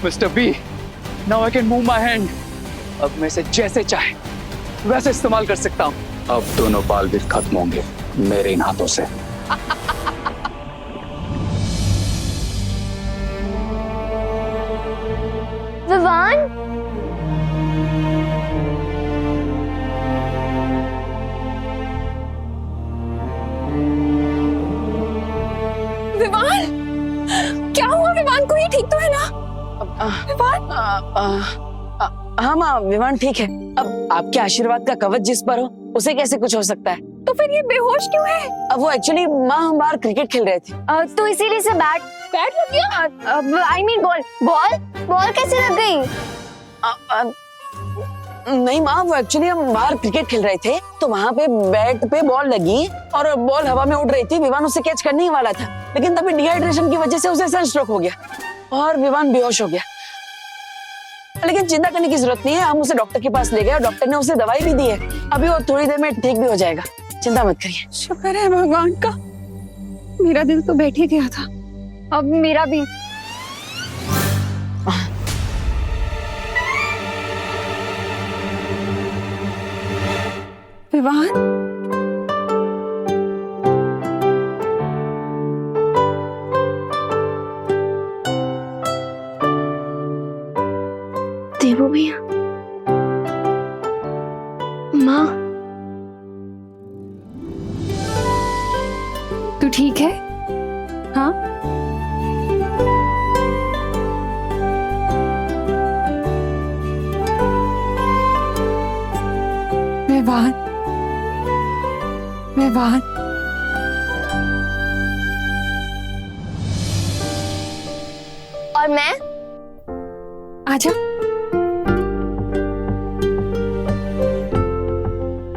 Mister B, now I can move my hand. अब मैं इसे जैसे चाहे वैसे इस्तेमाल कर सकता हूँ। अब दोनों बाल भी खत्म होंगे मेरे इन हाथों से। विवान, विवान, क्या हुआ विवान को? ये ठीक तो है ना? विवान? हाँ माँ, विमान ठीक है। अब आपके आशीर्वाद का कवच जिस पर हो उसे कैसे कुछ हो सकता है? तो फिर ये बेहोश क्यों है? अब वो एक्चुअली माँ हम बाहर क्रिकेट खेल रहे थे। तो इसीलिए से बैट लग गया? आई मीन बॉल बॉल कैसे लग गई? नहीं माँ, वो एक्चुअली हम बाहर क्रिकेट खेल रहे थे तो वहाँ पे बैट पे बॉल लगी और बॉल हवा में उड़ रही थी। विवान उसे कैच करने ही वाला था, लेकिन तभी डिहाइड्रेशन की वजह से उसे सनस्ट्रोक हो गया और विवान बेहोश हो गया। लेकिन चिंता करने की जरूरत नहीं है, हम उसे डॉक्टर के पास ले गए और डॉक्टर ने उसे दवाई भी दी है। अभी वो थोड़ी देर में ठीक भी हो जाएगा, चिंता मत करिए। शुक्र है भगवान का, मेरा दिल तो बैठ ही गया था। अब मेरा भी। विवान, देवू भैया, माँ, तू ठीक है? हाँ? विवान, विवान, और मैं? आजा।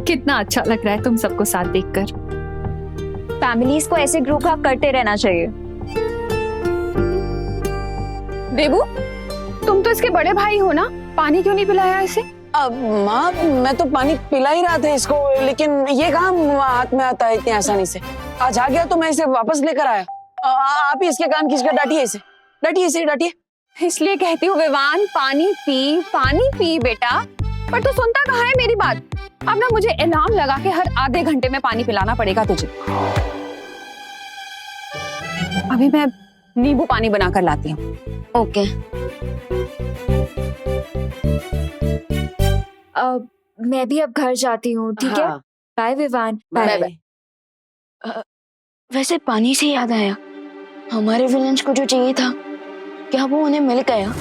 कितना अच्छा लग रहा है तुम सबको साथ देखकर। फैमिलीज को ऐसे ग्रुप हग करते रहना चाहिए। देबू, तुम तो इसके बड़े भाई हो ना, पानी क्यों नहीं पिलाया इसे? अब माँ, मैं तो पानी पिला ही रहा था इसको, लेकिन ये कहाँ हाथ में आता है इतनी आसानी से। आज आ गया तो मैं इसे वापस लेकर आया। आप ही इसके कान खींचकर डांटिए इसे, डांटिए इसे, डांटिए। इसलिए कहती हूँ विवान, पानी पी बेटा। पर तू सुनता कहाँ है मेरी बात? अब ना मुझे अलार्म लगा के हर आधे घंटे में पानी पिलाना पड़ेगा तुझे। अभी मैं नींबू पानी बनाकर लाती हूँ। ओके। मैं भी अब घर जाती हूँ, ठीक है? बाय विवान। Bye bye. वैसे पानी से याद आया, हमारे विलेंस को जो चाहिए था, क्या वो उन्हें मिल गया?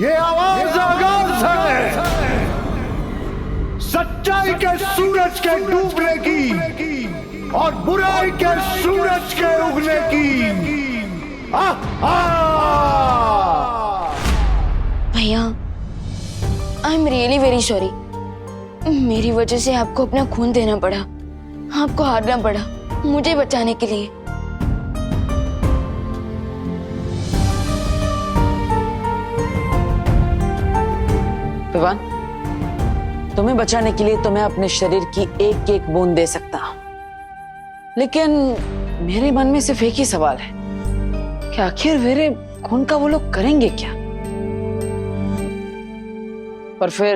ये आवाज आगाज है सच्चाई के सूरज के डूबने की और बुराई के सूरज के उगने की। भैया, I am really very sorry. मेरी वजह से आपको अपना खून देना पड़ा, आपको हारना पड़ा मुझे बचाने के लिए। विवान, तुम्हें बचाने के लिए तो मैं अपने शरीर की एक एक बूंद दे सकता हूं, लेकिन मेरे मन में सिर्फ एक ही सवाल है कि आखिर मेरे खून का वो लोग करेंगे क्या? पर फिर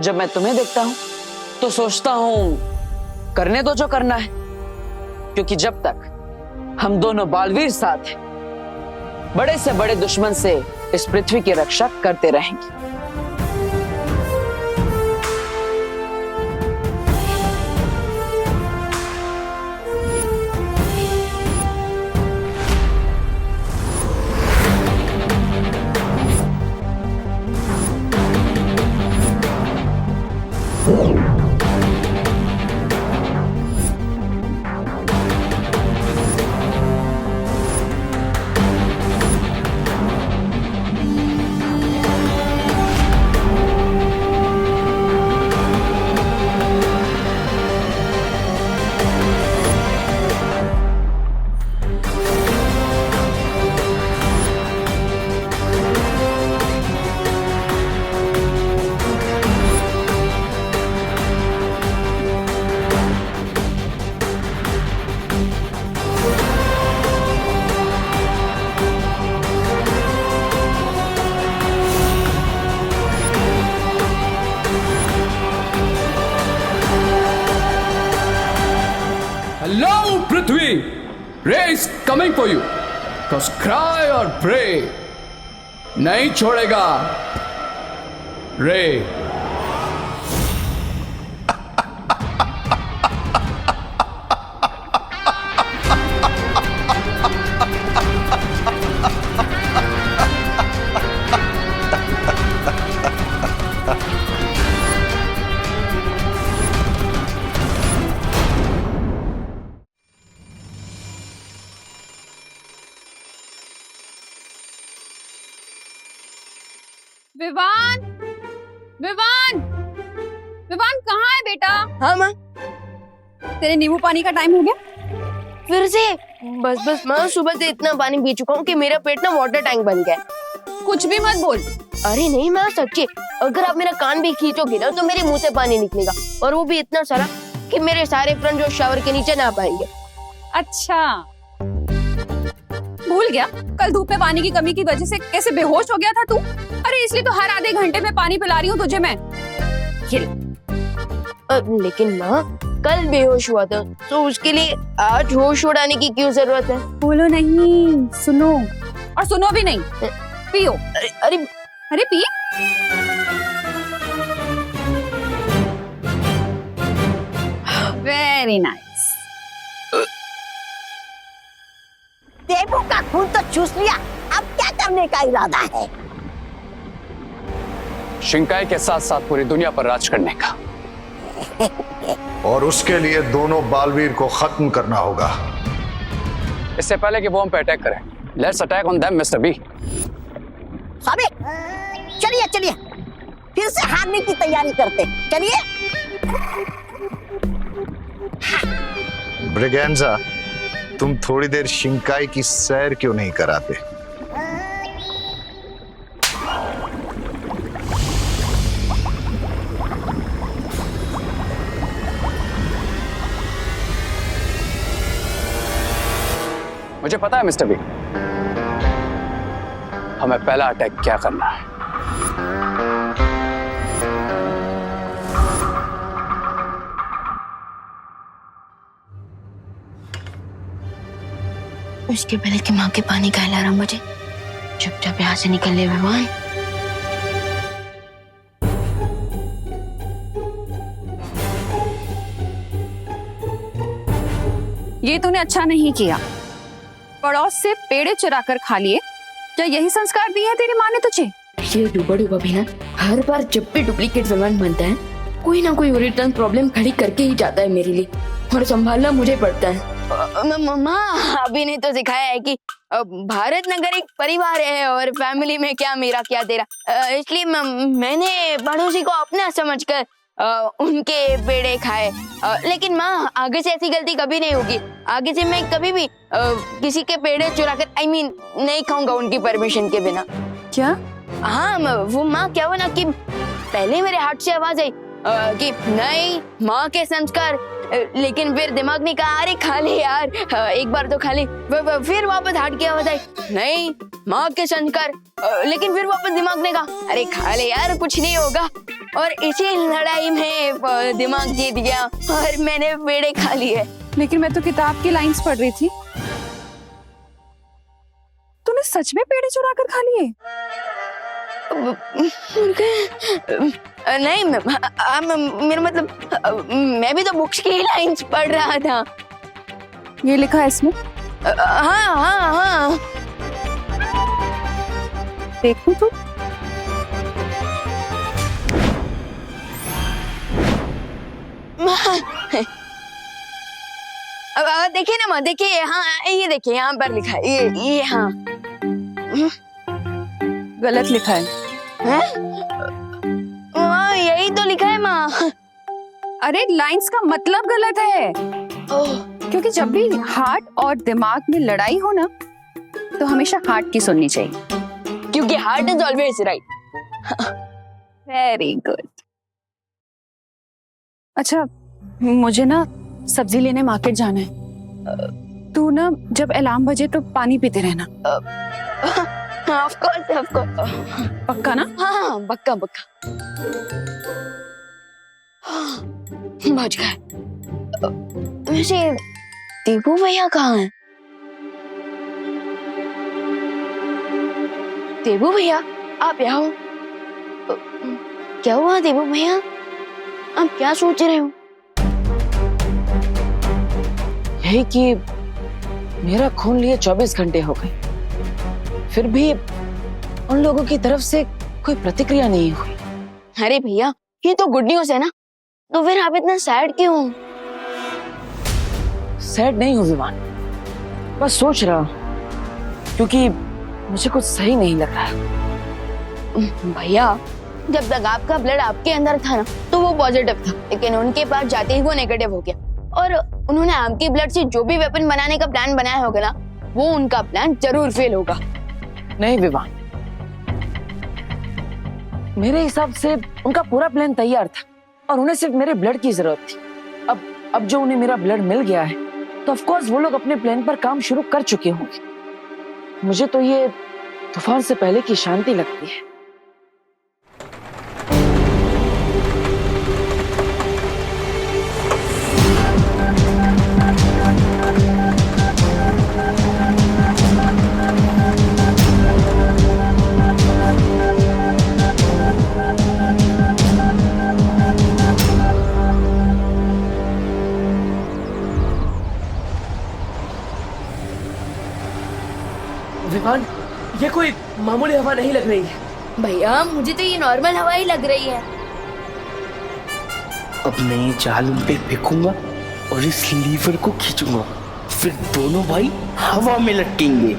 जब मैं तुम्हें देखता हूं तो सोचता हूं करने दो जो करना है, क्योंकि जब तक हम दोनों बालवीर साथ हैं, बड़े से बड़े दुश्मन से इस पृथ्वी की रक्षा करते रहेंगे। Hello, Prithvi! Ray is coming for you. Cause cry or pray. नहीं छोड़ेगा रे। विवान, विवान, विवान कहाँ है बेटा? हाँ माँ। तेरे नींबू पानी का टाइम हो गया? फिर से? बस माँ, सुबह से इतना पानी पी चुका हूँ कि मेरा पेट ना वाटर टैंक बन गया है। कुछ भी मत बोल। अरे नहीं माँ, सच्ची, अगर आप मेरा कान भी खींचोगे ना तो मेरे मुंह से पानी निकलेगा, और वो भी इतना सारा कि मेरे सारे फ्रेंड जो शावर के नीचे ना पाएंगे। अच्छा, भूल गया कल धूप में पानी की कमी की वजह से कैसे बेहोश हो गया था तू? अरे इसलिए तो हर आधे घंटे में पानी पिला रही हूँ तुझे मैं। लेकिन माँ, कल बेहोश हुआ था तो उसके लिए आज होश उड़ाने की क्यों जरूरत है? बोलो नहीं, सुनो, और सुनो भी नहीं, पियो। अरे अरे पी। Very nice. देवू का खून तो चूस लिया, अब क्या करने का इरादा है? शिंकाई के साथ साथ पूरी दुनिया पर राज करने का। और उसके लिए दोनों बालवीर को खत्म करना होगा। इससे पहले कि वो हम पे अटैक करें, let's attack on them mister B. साबे, चलिए चलिए, फिर से हारने की तैयारी करते, चलिए। ब्रिगेंजा, तुम थोड़ी देर शिंकाई की सैर क्यों नहीं कराते? मुझे पता है मिस्टर बी, हमें पहला अटैक क्या करना है। उसके पहले कि माँ के पानी का अलार्म बजे, चुपचाप यहाँ से निकल ले भगवान। ये तूने अच्छा नहीं किया, पड़ोस से पेड़े चुरा कर खा लिए। क्या यही संस्कार दिए हैं तेरी माँ ने तुझे? ये डूबा डूबा भी ना हर बार जब भी डुप्लीकेट विमान बनता है कोई ना कोई ओरिजिनल प्रॉब्लम खड़ी करके ही जाता है मेरे लिए, और संभालना मुझे पड़ता है। माँ अभी ने तो सिखाया है कि भारत नगर एक परिवार है और फैमिली में क्या मेरा क्या तेरा, इसलिए मैंने पड़ोसी को अपना समझकर उनके पेड़े खाए। लेकिन माँ आगे से ऐसी गलती कभी नहीं होगी। आगे से मैं कभी भी किसी के पेड़े चुरा कर नहीं खाऊंगा उनकी परमिशन के बिना। क्या? हाँ वो माँ क्या हुआ ना कि पहले मेरे हाथ से आवाज आई कि नहीं माँ के संस्कार, लेकिन फिर दिमाग ने कहा अरे खा ले यार, एक बार तो खा ले। फिर वापस हाथ की आवाज आई नहीं माँ के संस्कार, लेकिन फिर वापस दिमाग ने कहा अरे खा ले यार कुछ नहीं होगा। और इसी लड़ाई में दिमाग जीत गया और मैंने पेड़े खा लिए। लेकिन मैं तो किताब की लाइंस पढ़ रही थी। तूने सच में पेड़े चुरा कर खा लिए? नहीं मेरा मतलब मैं भी तो बुक्स की ही लाइंस पढ़ रहा था। ये लिखा है इसमें? हाँ हाँ हाँ। देखूं तो? अब देखिए ना माँ, देखिए हाँ ये देखिए यहाँ पर लिखा है ये हाँ। गलत लिखा है। माँ यही तो लिखा है माँ। अरे लाइंस का मतलब गलत है। क्योंकि जब भी हार्ट और दिमाग में लड़ाई हो ना तो हमेशा हार्ट की सुननी चाहिए, क्योंकि heart is always right. Very good. अच्छा मुझे ना सब्जी लेने मार्केट जाना है। तू ना जब अलार्म बजे तो पानी पीते रहना। Of course. पक्का ना? हाँ पक्का पक्का। बच गए। वैसे दीपू भैया कहाँ हैं? देबू भैया आप यहाँ हो? क्या हुआ देबू भैया, आप क्या सोच रहे हो? यही कि मेरा खून लिए 24 घंटे हो गए, फिर भी उन लोगों की तरफ से कोई प्रतिक्रिया नहीं हुई। अरे भैया ये तो गुड न्यूज है ना, तो फिर आप इतना सैड क्यों? सैड नहीं हूँ विमान, बस सोच रहा हूँ क्योंकि मुझे कुछ सही नहीं लग रहा। भैया जब तक आपका ब्लड आपके अंदर था ना तो वो पॉजिटिव था, लेकिन उनके पास जाते ही वो नेगेटिव हो गया और उन्होंने आपके ब्लड से जो भी वेपन बनाने का प्लान बनाया होगा ना वो उनका प्लान जरूर फेल होगा। नहीं विमान, मेरे हिसाब से उनका पूरा प्लान तैयार था और उन्हें सिर्फ मेरे ब्लड की जरूरत थी। अब जो उन्हें मेरा ब्लड मिल गया है तो ऑफ कोर्स वो लोग अपने प्लान पर काम शुरू कर चुके होंगे। मुझे तो ये तूफान से पहले की शांति लगती है। विमान ये कोई मामूली हवा नहीं लग रही है। भैया मुझे तो ये नॉर्मल हवा ही लग रही है। अब मैं ये जाल उन पे फेंकूंगा और इस लीवर को खींचूंगा, फिर दोनों भाई हवा में लटकेंगे।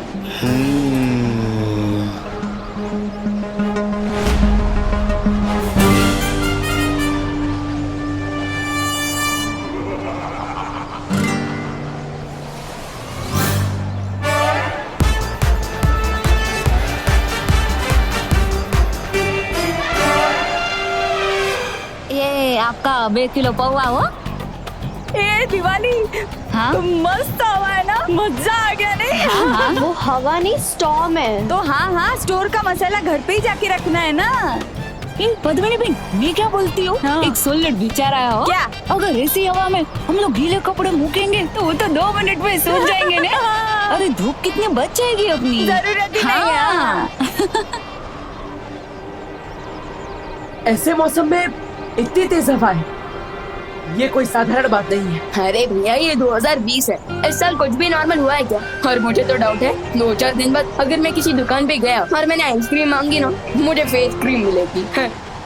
आपका 2 किलो पौवा हो। ए दिवाली, हाँ? मस्त हवा है ना, मजा आ गया नहीं? हाँ? वो हवा नहीं स्टॉर्म है। तो हाँ स्टोर का मसाला घर पे ही जाके रखना है ना। पद्मिनी बहन ये क्या बोलती हो? हाँ। एक सोलर विचार आया हो। क्या? अगर ऐसी हवा में हम लोग गीले कपड़े मूकेंगे तो वो तो 2 मिनट में सूख जाएंगे ना। अरे धूप कितनी बच जाएगी अपनी। जरूरत ही नहीं है। ऐसे मौसम में इतनी तेज हवा है, ये कोई साधारण बात नहीं है। अरे भैया ये 2020 है, इस साल कुछ भी नॉर्मल हुआ है क्या? और मुझे तो डाउट है 2-4 दिन बाद अगर मैं किसी दुकान पे गया और मैंने आइसक्रीम मांगी ना, मुझे फेस क्रीम मिलेगी।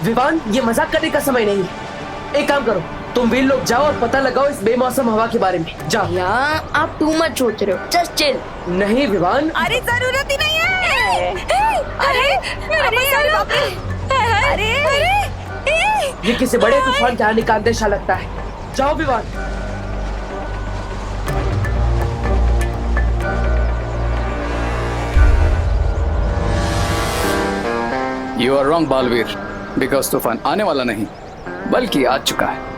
विवान, ये मजाक करने का समय नहीं है। एक काम करो, तुम वीर लोग जाओ और पता लगाओ इस बेमौसम हवा के बारे में। जाओ। भैया आप टू मच सोच रहे हो, जस्ट चिल। नहीं विवान, अरे जरूरत ही नहीं है। अरे ये किसी बड़े तूफान के आने का अंदेशा लगता है। जाओ Vivaan. You are wrong Baalveer, because तूफान आने वाला नहीं बल्कि आ चुका है।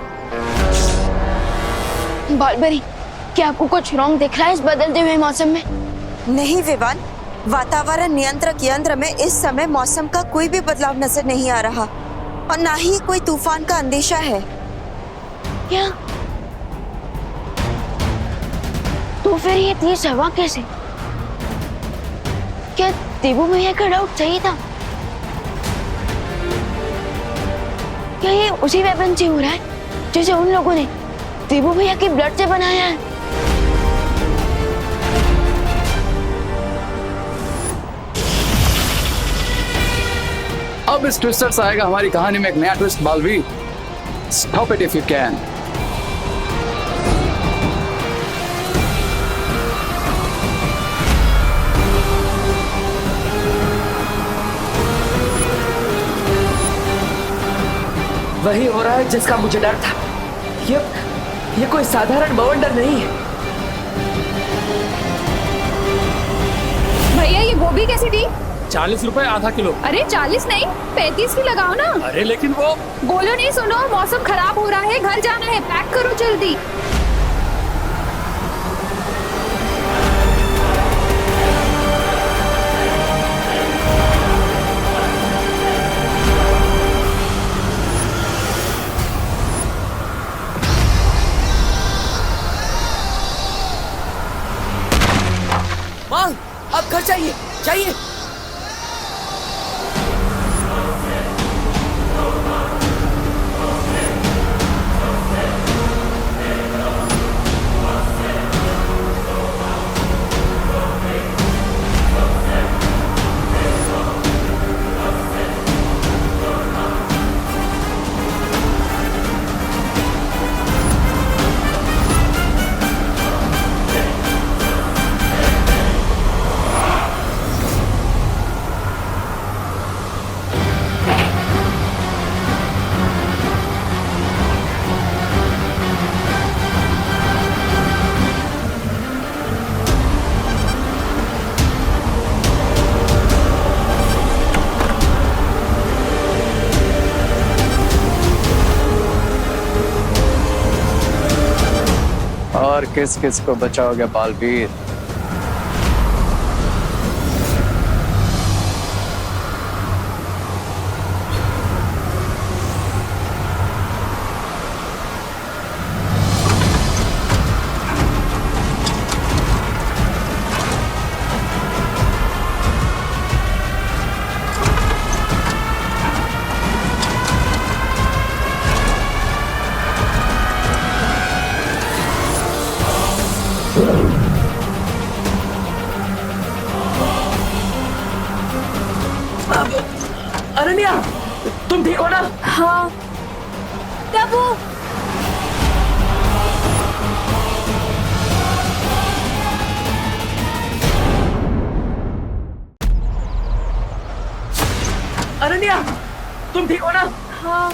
बालबरी, क्या आपको कुछ रॉन्ग दिख रहा है इस बदलते हुए मौसम में? नहीं विवान, वातावरण नियंत्रक यंत्र में इस समय मौसम का कोई भी बदलाव नजर नहीं आ रहा और ना ही कोई तूफान का अंदेशा है। क्या? तो फिर ये तेज हवा कैसे? क्या देबू भैया का डाउट सही था? क्या ये उसी वेपन से हो रहा है जैसे उन लोगों ने देबू भैया की ब्लड से बनाया है? अब इस ट्विस्टर से आएगा हमारी कहानी में एक नया twist Baalveer. Stop it if you can. वही हो रहा है जिसका मुझे डर था। ये कोई साधारण बवंडर नहीं है। भैया ये गोभी कैसी थी? 40 रुपए आधा किलो। अरे 40 नहीं 35 की लगाओ ना। अरे लेकिन वो बोलो नहीं, सुनो मौसम खराब हो रहा है, घर जाना है, पैक करो जल्दी। माँ, अब घर चाहिए चाहिए। और किस किस को बचाओगे बालवीर? अनन्या, तुम ठीक हो ना? हाँ। तब वो अनन्या, तुम ठीक हो ना? हाँ।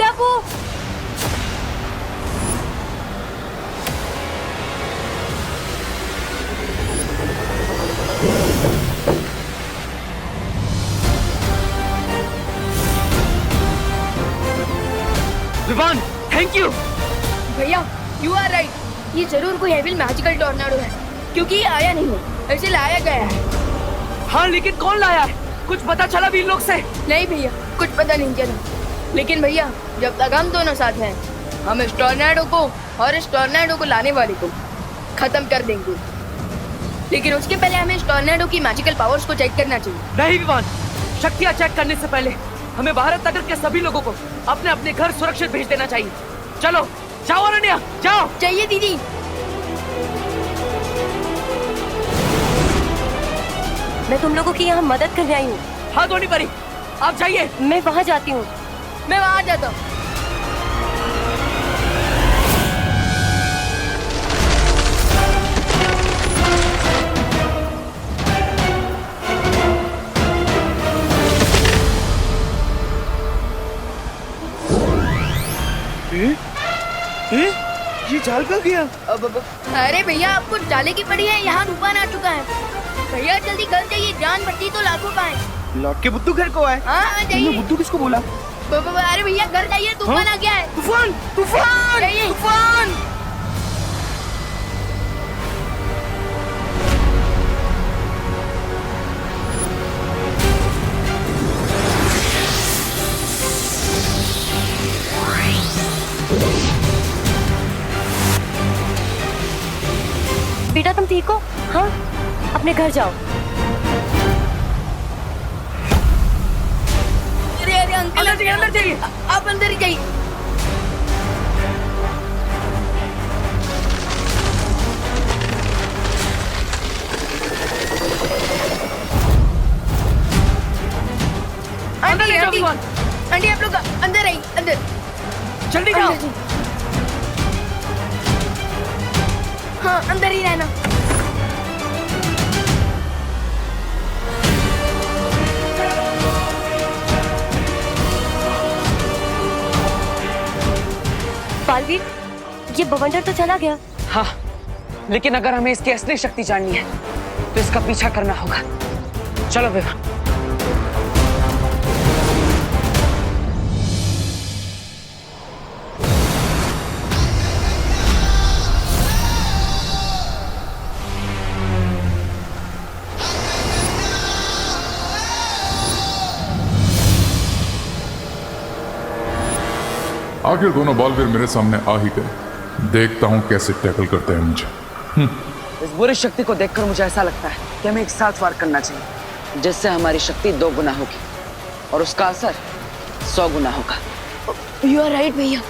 तब वो विवान, थैंक यू। भैया यू आर राइट, ये जरूर कोई हेवी मैजिकल टॉर्नेडो है क्योंकि ये आया नहीं है, ऐसे लाया गया है। हाँ लेकिन कौन लाया है? कुछ पता चला भी इन लोग से? नहीं भैया, कुछ पता नहीं चला, लेकिन भैया जब तक हम दोनों साथ हैं हम इस टॉर्नेडो को और इस टॉर्नेडो को लाने वाले को खत्म कर देंगे। लेकिन उसके पहले हमें इस टॉर्नेडो की मैजिकल पावर्स को चेक करना चाहिए। नहीं विवान, शक्तियाँ चेक करने से पहले हमें भारत नगर के सभी लोगों को अपने अपने घर सुरक्षित भेज देना चाहिए। चलो जाओ अनन्या, जाओ। चाहिए दीदी। मैं तुम लोगों की यहाँ मदद करने आई हूँ। हाँ धोनी परी, आप जाइए। मैं वहाँ जाती हूँ। मैं वहां जाता हूँ। ये जाल कहाँ गया? अरे भैया आपको डाले की पड़ी है, यहाँ तूफान आ चुका है। भैया जल्दी घर जाइए, जान बची तो लाखों का है। लौट के बुद्धू घर को आए। हाँ जाइए। बुद्धू किसको बोला? अरे भैया घर जाइए, तूफान आ गया है। तूफान, तूफान, तूफान। बेटा तुम ठीक हो? हाँ, अपने घर जाओ। अरे अरे अंकल अंदर जाइए, आप अंदर ही जाइए। आंटी आंटी आंटी आप लोग अंदर आइए, अंदर जल्दी जाओ। हाँ अंदर ही रहना। बालवीर, ये बवंडर तो चला गया। हाँ, लेकिन अगर हमें इसकी असली शक्ति जाननी है तो इसका पीछा करना होगा। चलो विवान। आखिर दोनों बालवीर मेरे सामने आ ही गए। देखता हूं कैसे टैकल करते हैं मुझे। इस बुरी शक्ति को देखकर मुझे ऐसा लगता है कि हमें एक साथ वार करना चाहिए, जिससे हमारी शक्ति 2 गुना होगी और उसका असर 100 गुना होगा। यू आर राइट भैया।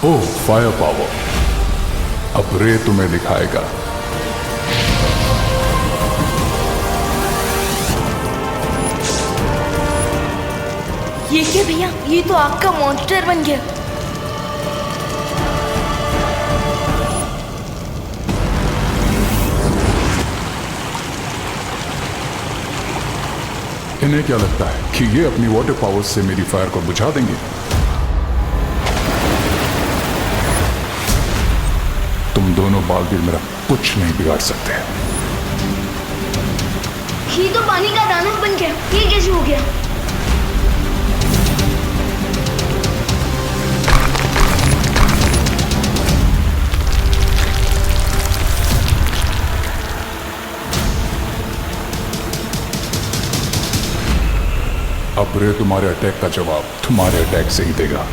ओह फायर पावर, अब रे तुम्हें दिखाएगा। ये क्या भैया, ये तो आपका मॉन्स्टर बन गया। इन्हें क्या लगता है कि ये अपनी वाटर पावर से मेरी फायर को बुझा देंगे? तुम दोनों बालवीर मेरा कुछ नहीं बिगाड़ सकते। ये तो पानी का दानव बन गया, ये कैसे हो गया? अब रे तुम्हारे अटैक का जवाब तुम्हारे अटैक से ही देगा।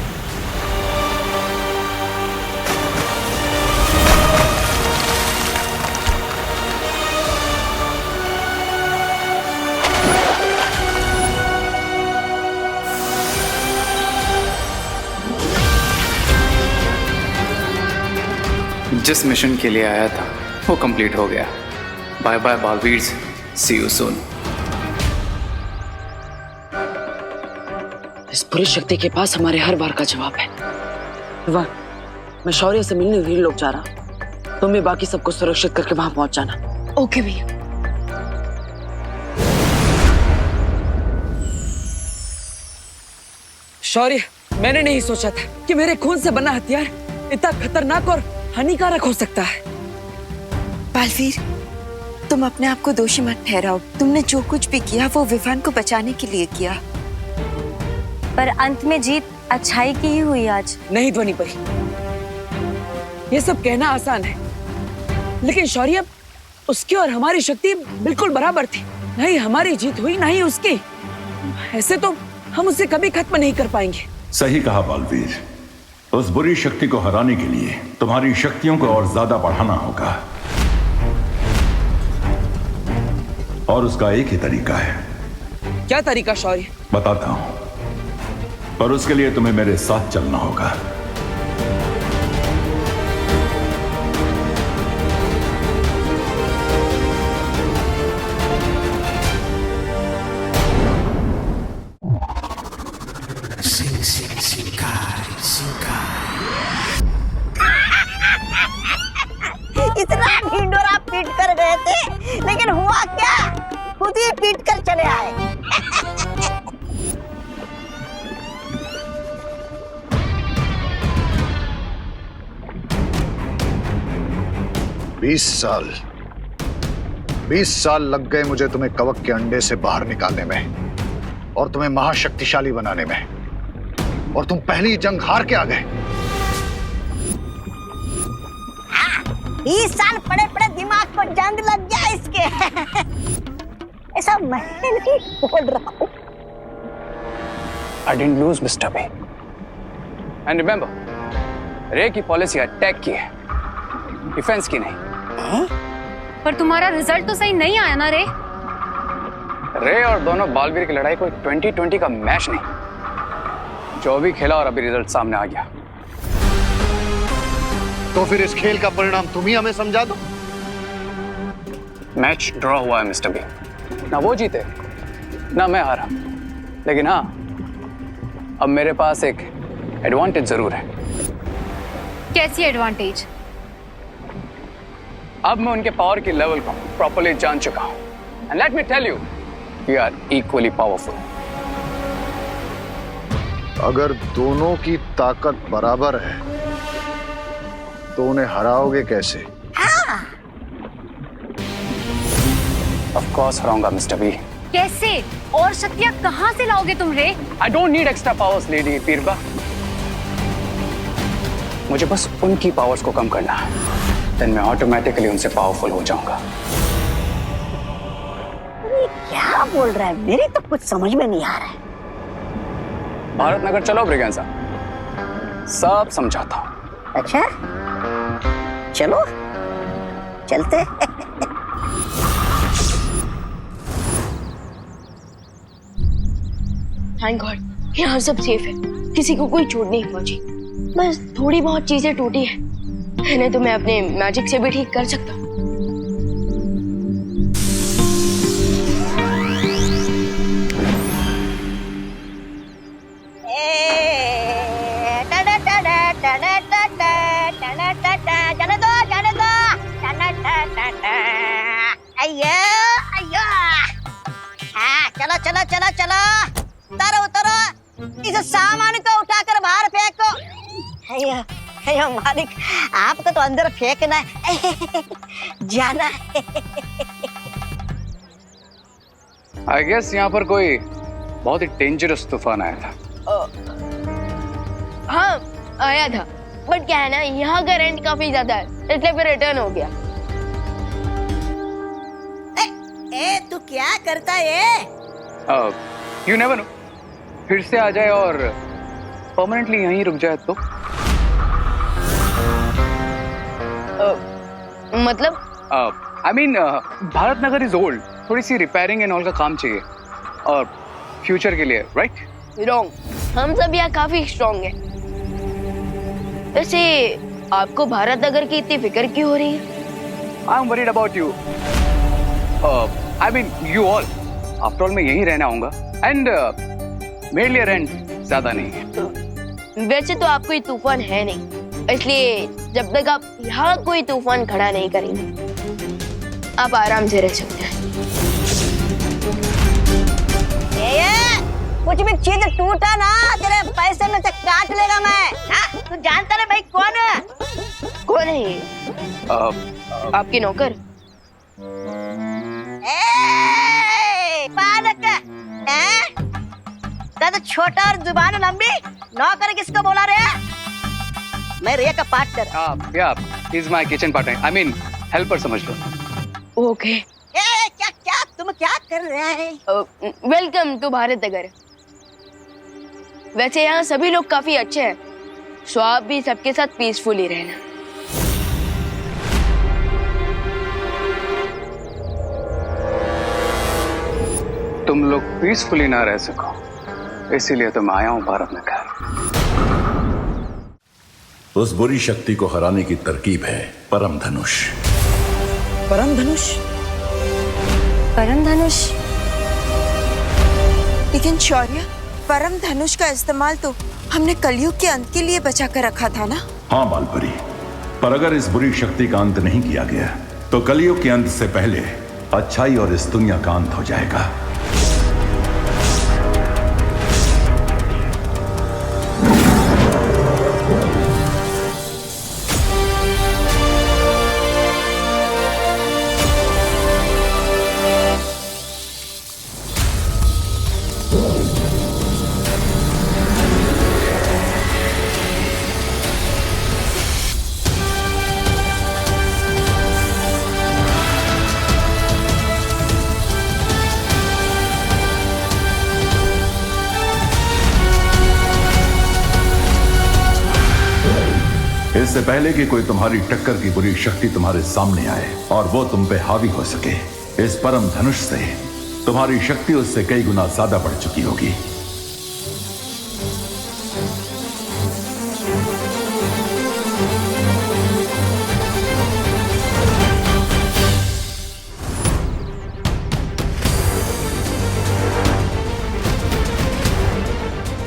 जिस मिशन के लिए आया था वो कंप्लीट हो गया। Bye bye Baalveer, see you soon. इस पूरी शक्ति के पास हमारे हर बार का जवाब है। विवान, मैं शौर्य से मिलने वीर लोग जा रहा हूँ। तुम भी बाकी सबको सुरक्षित करके वहां पहुंच जाना। ओके भैया। शौर्य, मैंने नहीं सोचा था कि मेरे खून से बना हथियार इतना खतरनाक और हानिकारक हो सकता है। बालवीर, तुम अपने आप को दोषी मत ठहराओ। तुमने जो कुछ भी किया वो विवान को बचाने के लिए किया। पर अंत में जीत अच्छाई की ही हुई आज। नहीं ध्वनि परी, ये सब कहना आसान है, लेकिन शौर्य, उसकी और हमारी शक्ति बिल्कुल बराबर थी। नहीं हमारी जीत हुई, ना ही उसकी। ऐसे तो हम उसे कभी खत्म नहीं कर पाएंगे। सही कहा बालवीर। उस बुरी शक्ति को हराने के लिए तुम्हारी शक्तियों को और ज्यादा बढ़ाना होगा। और उसका एक ही तरीका है। क्या तरीका शौर्य? बताता हूं, पर उसके लिए तुम्हें मेरे साथ चलना होगा। इतना ढिंडोरा पीट कर गए थे, लेकिन हुआ क्या? खुद ही पीट कर चले आए। 20 साल लग गए मुझे तुम्हें कवक के अंडे से बाहर निकालने में और तुम्हें महाशक्तिशाली बनाने में, और तुम पहली जंग हार के आ गए। 20 साल पड़े पड़े दिमाग को जंग लग गया इसके। ऐसा मैं नहीं बोल रहा हूँ। I didn't lose, Mr. B. And remember, रे की पॉलिसी अटैक की है, डिफेंस की नहीं। पर तुम्हारा रिजल्ट तो सही नहीं आया ना रे। रे और दोनों बालवीर की लड़ाई कोई 2020 का मैच नहीं, जो भी खेला और अभी रिजल्ट सामने आ गया। तो फिर इस खेल का परिणाम तुम ही हमें समझा दो। मैच ड्रॉ हुआ है मिस्टर बी, ना वो जीते ना मैं हारा, लेकिन हाँ अब मेरे पास एक एडवांटेज जरूर है। कैसी एडवांटेज? अब मैं उनके पावर की लेवल को प्रॉपर्ली जान चुका हूं, and let me tell you, we are equally powerful. अगर दोनों की ताकत बराबर है तो उन्हें हराओगे कैसे? ऑफ कोर्स हराऊंगा मिस्टर बी। कैसे? और शक्तियां कहां से लाओगे तुम रे? I don't need extra powers lady पीरबा, मुझे बस उनकी पावर्स को कम करना है, देन मैं ऑटोमेटिकली उनसे पावरफुल हो जाऊंगा। क्या बोल रहा है? मेरी तो कुछ समझ में नहीं आ रहा है। भारत नगर चलो ब्रिगेंजा, सब समझाता हूं। अच्छा चलो चलते। थैंक गॉड यहाँ सब सेफ है, किसी को कोई चोट नहीं पहुंची। बस थोड़ी बहुत चीजें टूटी है, इन्हें तो मैं अपने मैजिक से भी ठीक कर सकता हूँ। चलो चलो चलो चलो, उतरो उतरो, इस सामान को उठाकर बाहर फेंको। अयो अयो मालिक, आपको तो अंदर फेंकना है, जाना है। आई गेस यहाँ पर कोई बहुत ही डेंजरस तूफान आया था। हाँ आया था, बट क्या है ना, यहाँ का रेंट काफी ज्यादा है, इसलिए फिर रिटर्न हो गया। ए तू क्या करता है? यू नेवर नो, फिर से आ जाए और परमानेंटली यहीं रुक जाए तो। मतलब? I mean Bharat Nagar is old, थोड़ी सी रिपेयरिंग एंड ऑल का काम चाहिए, और फ्यूचर के लिए, राइट? रॉन्ग, हम सब यहाँ काफी स्ट्रॉन्ग हैं। वैसे आपको भारत नगर की इतनी फिक्र क्यों हो रही है? I am worried about you, I mean you all. After all मैं यहीं रहना आऊंगा, एंड मेरे लिए रेंट ज्यादा नहीं है। वैसे तो आप कोई तूफान है नहीं, इसलिए जब तक आप यहाँ कोई तूफान खड़ा नहीं करेंगे, आप आराम से रह सकते हैं। कुछ भी चीज टूटा ना, तेरे पैसे में से काट लेगा मैं। तू जानता ना भाई कौन है? कौन है ये? आपके नौकर? पालक कद छोटा और जुबान लंबी, नौकर किसको बोला रे? मैं रे का पार्टनर। या is my kitchen partner, I mean helper समझ लो। ओके। क्या क्या तुम क्या कर रहे हैं? Welcome to Bharat Nagar. वैसे यहाँ सभी लोग काफी अच्छे हैं, सो आप भी सबके साथ पीसफुली रहना। तुम लोग पीसफुली ना रह सको, इसीलिए तो मैं आया हूं भारत में घर। उस बुरी शक्ति को हराने की तरकीब है परम धनुष। परम धनुष? परम धनुष? लेकिन शौर्य, परम धनुष का इस्तेमाल तो हमने कलयुग के अंत के लिए बचा कर रखा था ना? हाँ बालपरी, पर अगर इस बुरी शक्ति का अंत नहीं किया गया तो कलयुग के अंत से पहले अच्छाई और इस दुनिया का अंत हो जाएगा। इससे पहले कि कोई तुम्हारी टक्कर की बुरी शक्ति तुम्हारे सामने आए और वो तुम पे हावी हो सके, इस परम धनुष से तुम्हारी शक्ति उससे कई गुना ज्यादा बढ़ चुकी होगी।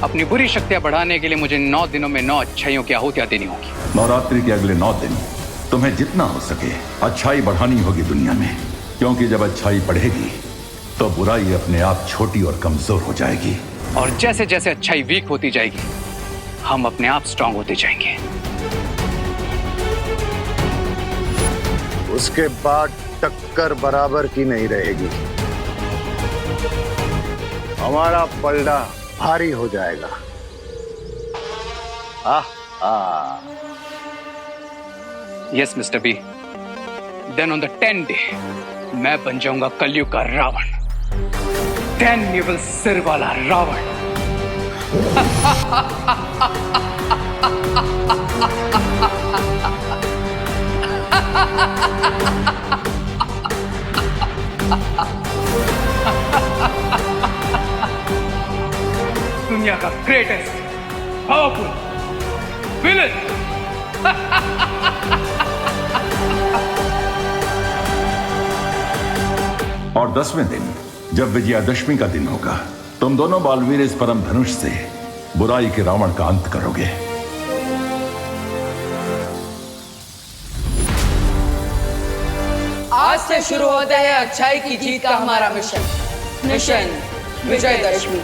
अपनी बुरी शक्तियां बढ़ाने के लिए मुझे 9 दिनों में 9 अच्छाइयों की आहुतियां देनी होगी। नवरात्रि के अगले 9 दिन तुम्हें जितना हो सके अच्छाई बढ़ानी होगी दुनिया में, क्योंकि जब अच्छाई बढ़ेगी तो बुराई अपने आप छोटी और कमजोर हो जाएगी। और जैसे जैसे अच्छाई वीक होती जाएगी, हम अपने आप स्ट्रांग होते जाएंगे। उसके बाद टक्कर बराबर की नहीं रहेगी, हमारा पलड़ा भारी हो जाएगा। Yes mister B, then on the 10th day मैं बन जाऊंगा कलयुग का रावण। 10 निवल सिर वाला रावण। दुनिया का ग्रेटेस्ट पावरफुल विलन। और 10वें दिन जब विजयादशमी का दिन होगा, तुम दोनों बालवीर इस परम धनुष से बुराई के रावण का अंत करोगे। आज से शुरू होता है अच्छाई की जीत का हमारा मिशन विजयदशमी।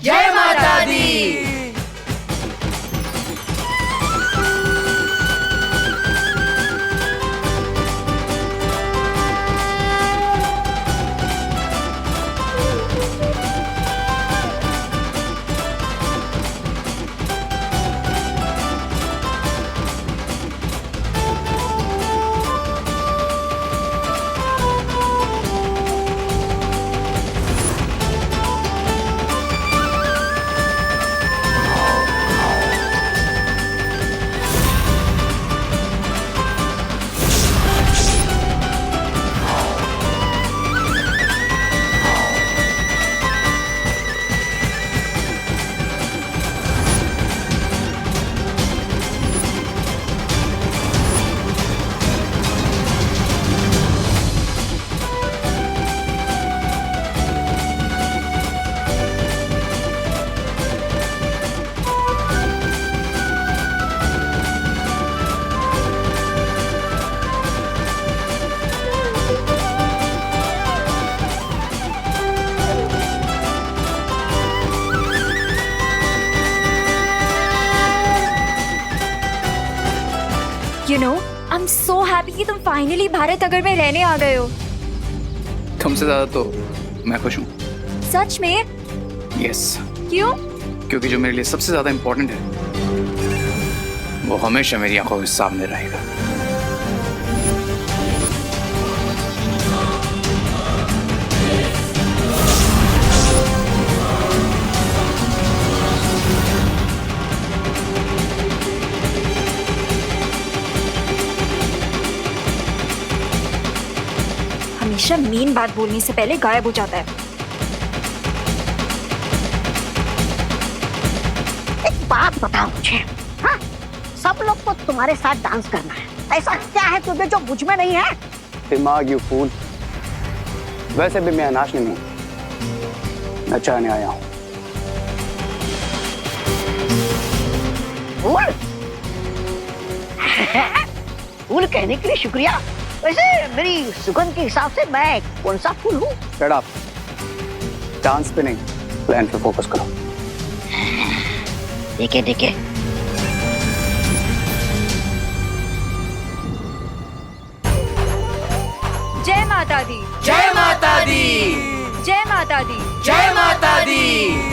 जय माता दी। You know, I'm so happy कि तुम फाइनली भारत नगर में रहने आ गए हो। तुमसे ज्यादा तो मैं खुश हूँ। सच में? यस। क्यों? क्योंकि जो मेरे लिए सबसे ज्यादा इंपॉर्टेंट है वो हमेशा मेरी आंखों के सामने रहेगा। हमेशा मेन बात बोलने से पहले गायब हो जाता है। एक बात बताओ मुझे, हाँ? सब लोग को तुम्हारे साथ डांस करना है, ऐसा क्या है तुझे जो मुझ में नहीं है? दिमाग, यू फूल। वैसे भी मैं नाचने नहीं, नचाने आया हूँ। फूल? फूल कहने के लिए शुक्रिया। वैसे मेरी सुगंध के हिसाब से मैं कौन सा फूल हूँ? Shut up. डांस पे नहीं, प्लान पे फोकस करो। ठीक है ठीक है। जय माता दी, जय माता दी, जय माता दी, जय माता दी।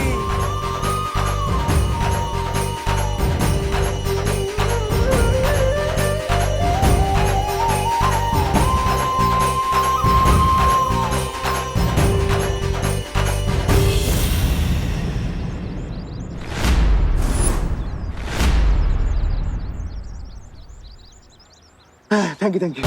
Thank you, thank you.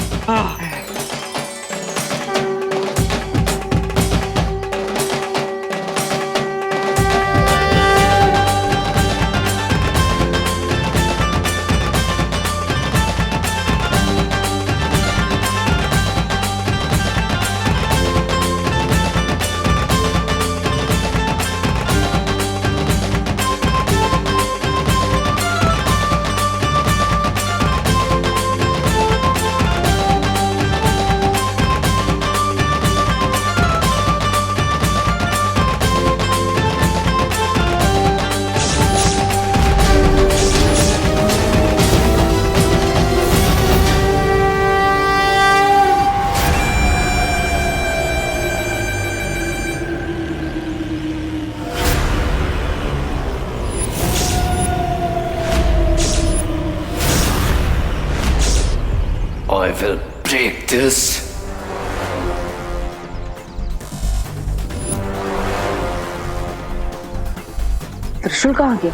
I will break this. त्रिशूल कहाँ गया?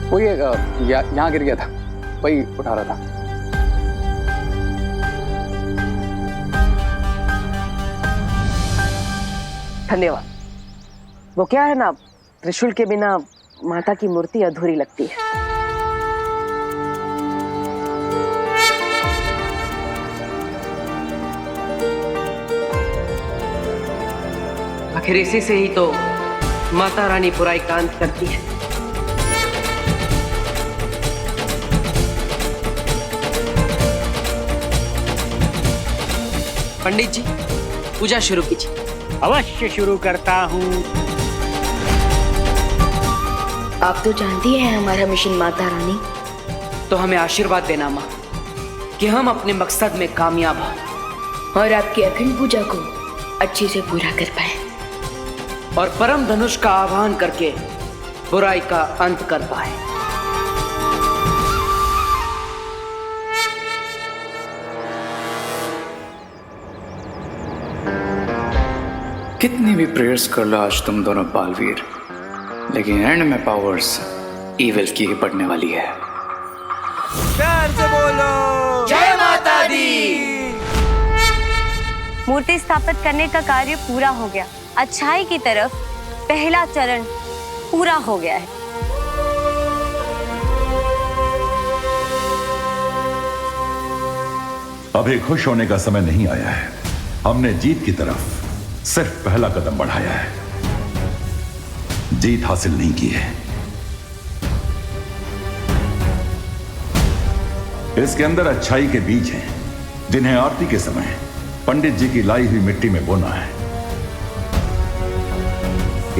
वो ये यहाँ गिर गया था, वही उठा रहा था। धन्यवाद। वो क्या है ना, त्रिशूल के बिना माता की मूर्ति अधूरी लगती है। आखिर इसी से ही तो माता रानी बुराई का अंत करती है। पंडित जी, पूजा शुरू कीजिए। अवश्य शुरू करता हूँ। आप तो जानती हैं हमारा मिशन माता रानी। तो हमें आशीर्वाद देना माँ कि हम अपने मकसद में कामयाब हों और आपकी अखंड पूजा को अच्छे से पूरा कर पाए और परम धनुष का आह्वान करके बुराई का अंत कर पाए। कितनी भी प्रेयर्स कर लो आज तुम दोनों बालवीर, लेकिन एंड में पावर्स ईविल की ही पड़ने वाली है। प्यार से बोलो जय माता दी। मूर्ति स्थापित करने का कार्य पूरा हो गया। अच्छाई की तरफ पहला चरण पूरा हो गया है। अभी खुश होने का समय नहीं आया है। हमने जीत की तरफ सिर्फ पहला कदम बढ़ाया है, जीत हासिल नहीं की है। इसके अंदर अच्छाई के बीज हैं, जिन्हें आरती के समय पंडित जी की लाई हुई मिट्टी में बोना है।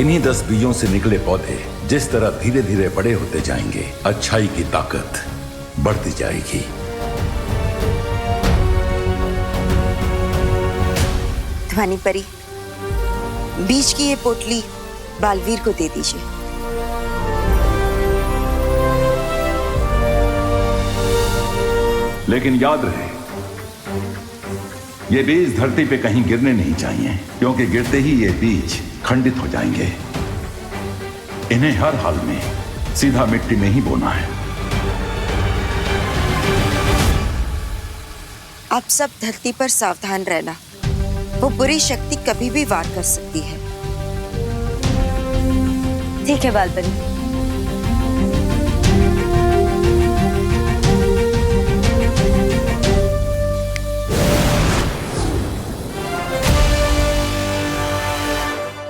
इन्हीं 10 बीजों से निकले पौधे जिस तरह धीरे धीरे बड़े होते जाएंगे, अच्छाई की ताकत बढ़ती जाएगी। ध्वनि परी, बीज की ये पोटली बालवीर को दे दीजिए। लेकिन याद रहे, ये बीज धरती पे कहीं गिरने नहीं चाहिए, क्योंकि गिरते ही ये बीज खंडित हो जाएंगे। इन्हें हर हाल में सीधा मिट्टी में ही बोना है। आप सब धरती पर सावधान रहना, वो बुरी शक्ति कभी भी वार कर सकती है। ठीक है बालबन।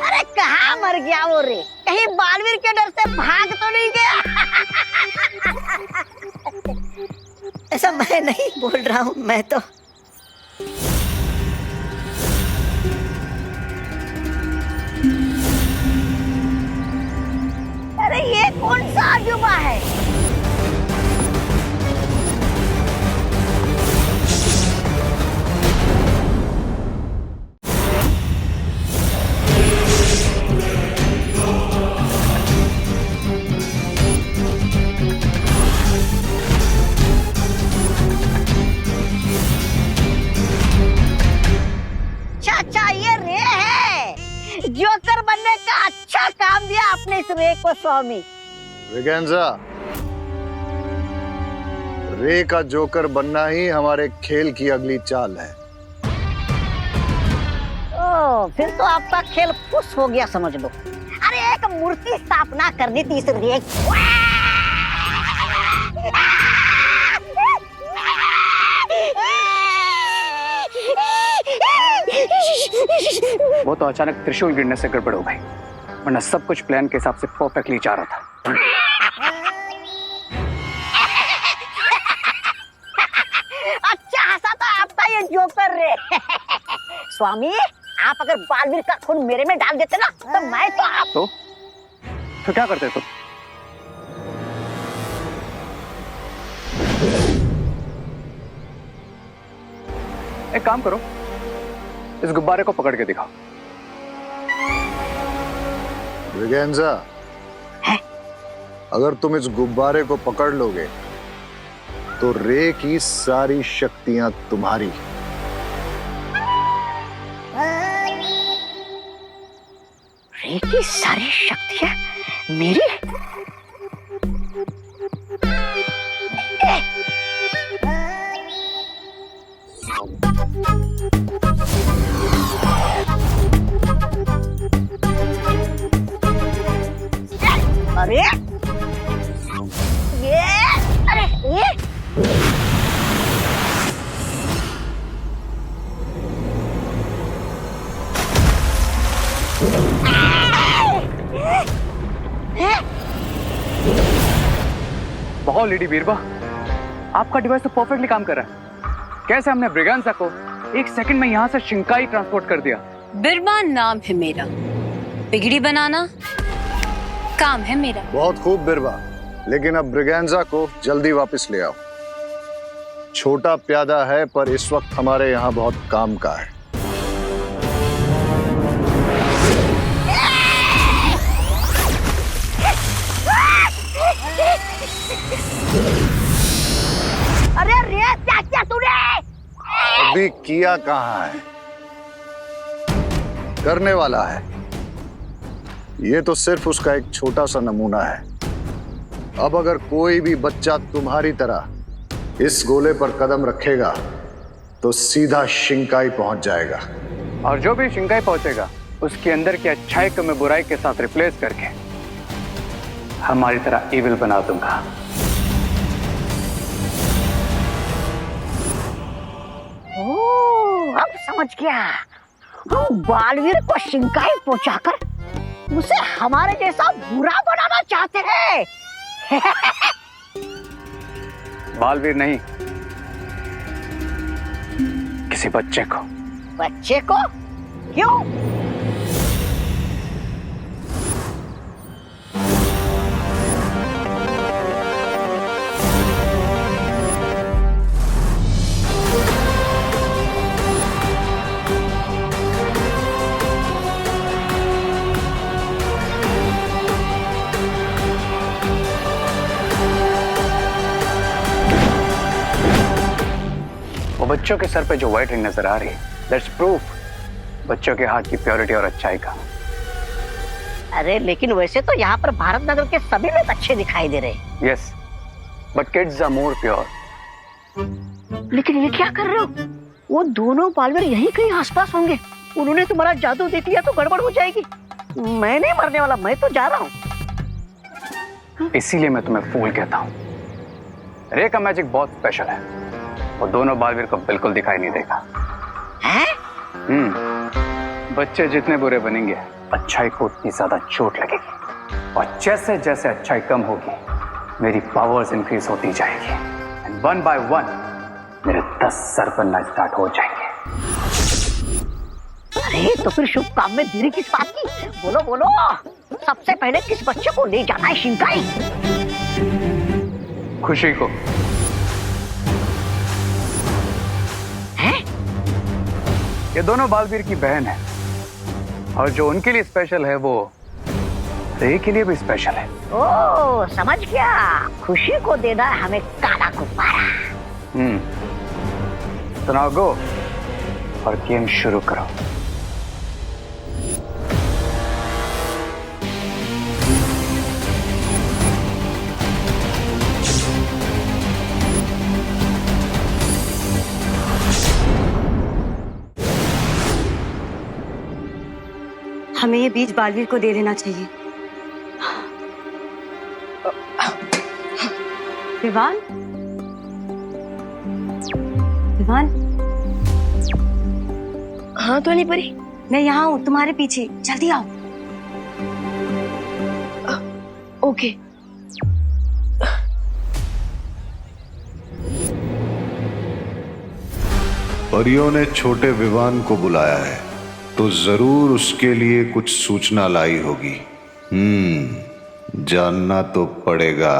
अरे कहाँ मर गया वो रे? कहीं बालवीर के डर से भाग तो नहीं गया? ऐसा मैं नहीं बोल रहा हूँ, मैं तो अरे ये कौन सा अजूबा है? चाचा ये रे है, जोकर बनने का अच्छा काम दिया आपने इस रे को स्वामी। ब्रिगेंजा, रे का जोकर बनना ही हमारे खेल की अगली चाल है। ओ, फिर तो आपका खेल फुस हो गया समझ लो। अरे एक मूर्ति स्थापना करनी थी इस रे की। वो तो अचानक त्रिशूल गिरने से गड़बड़ हो गई, वरना सब कुछ प्लान के हिसाब से परफेक्टली जा रहा था। अच्छा हंसा था आपका ये जोकर रे। स्वामी, आप अगर बालवीर का खून मेरे में डाल देते ना, तो मैं तो आप तो क्या करते तुम? एक काम करो, इस गुब्बारे को पकड़ के दिखाओ। ब्रिगेंजा, अगर तुम इस गुब्बारे को पकड़ लोगे तो रे की सारी शक्तियां तुम्हारी। रे की सारी शक्तियां मेरी? अरे ये, अरे ये बहुत लेडी बीरबा, आपका डिवाइस तो परफेक्टली काम कर रहा है। कैसे हमने ब्रिगेंजा को एक सेकंड में यहाँ से शिंकाई ट्रांसपोर्ट कर दिया। बिरबा नाम है मेरा, बिगड़ी बनाना काम है मेरा। बहुत खूब बिरबा, लेकिन अब ब्रिगेंजा को जल्दी वापस ले आओ। छोटा प्यादा है, पर इस वक्त हमारे यहाँ बहुत काम का है। अरे रे क्या किया तूने? अभी किया कहाँ है, करने वाला है। ये तो सिर्फ उसका एक छोटा सा नमूना है। अब अगर कोई भी बच्चा तुम्हारी तरह इस गोले पर कदम रखेगा तो सीधा शिंकाई पहुंच जाएगा। और जो भी शिंकाई पहुंचेगा उसके अंदर की अच्छाई को मैं बुराई के साथ रिप्लेस करके हमारी तरह इविल बना दूंगा। ओह, अब समझ गया। हम बालवीर को शिंकाई पहुंचाकर उसे हमारे जैसा बुरा बनाना चाहते हैं। बालवीर नहीं, किसी बच्चे को। बच्चे को? क्यों? वो बच्चों के सर पे जो व्हाइट रिंग नजर आ रही है, दैट्स प्रूफ बच्चों के हार्ट की प्योरिटी और अच्छाई का। अरे लेकिन वैसे तो यहाँ पर भारत नगर के सभी लोग अच्छे दिखाई दे रहे। Yes, but kids are more pure. लेकिन ये क्या कर रहे हो? वो दोनों बालवीर यहीं कहीं आसपास होंगे। उन्होंने तुम्हारा जादू देख लिया तो गड़बड़ हो जाएगी। मैं नहीं मरने वाला, मैं तो जा रहा हूँ। इसीलिए मैं तुम्हें फूल कहता हूँ। रे का मैजिक बहुत स्पेशल है, वो दोनों बालवीर को बिल्कुल दिखाई नहीं देगा। बच्चे जितने बुरे बनेंगे अच्छाई को उतनी ज्यादा चोट लगेगी, और जैसे जैसे अच्छाई कम होगी मेरी पावर्स इंक्रीज होती जाएगी, एंड वन बाय वन मेरे 10 सर बनना स्टार्ट हो जाएंगे। अरे तो फिर शुभ काम में देरी किस बात की? बोलो बोलो, सबसे पहले किस बच्चे को ले जाना है शिंकाई? खुशी को। हैं? ये दोनों बालवीर की बहन है, और जो उनके लिए स्पेशल है वो रे के लिए भी स्पेशल है। ओ समझ गया, खुशी को देना है हमें काला गुब्बारा। तो नाउ गो और गेम शुरू करो। हमें ये बीज बालवीर को दे देना चाहिए। विवान, विवान। हाँ तो नहीं परी, मैं यहाँ हूँ तुम्हारे पीछे, जल्दी आओ। ओके। परियों ने छोटे विवान को बुलाया है तो जरूर उसके लिए कुछ सूचना लाई होगी। जानना तो पड़ेगा।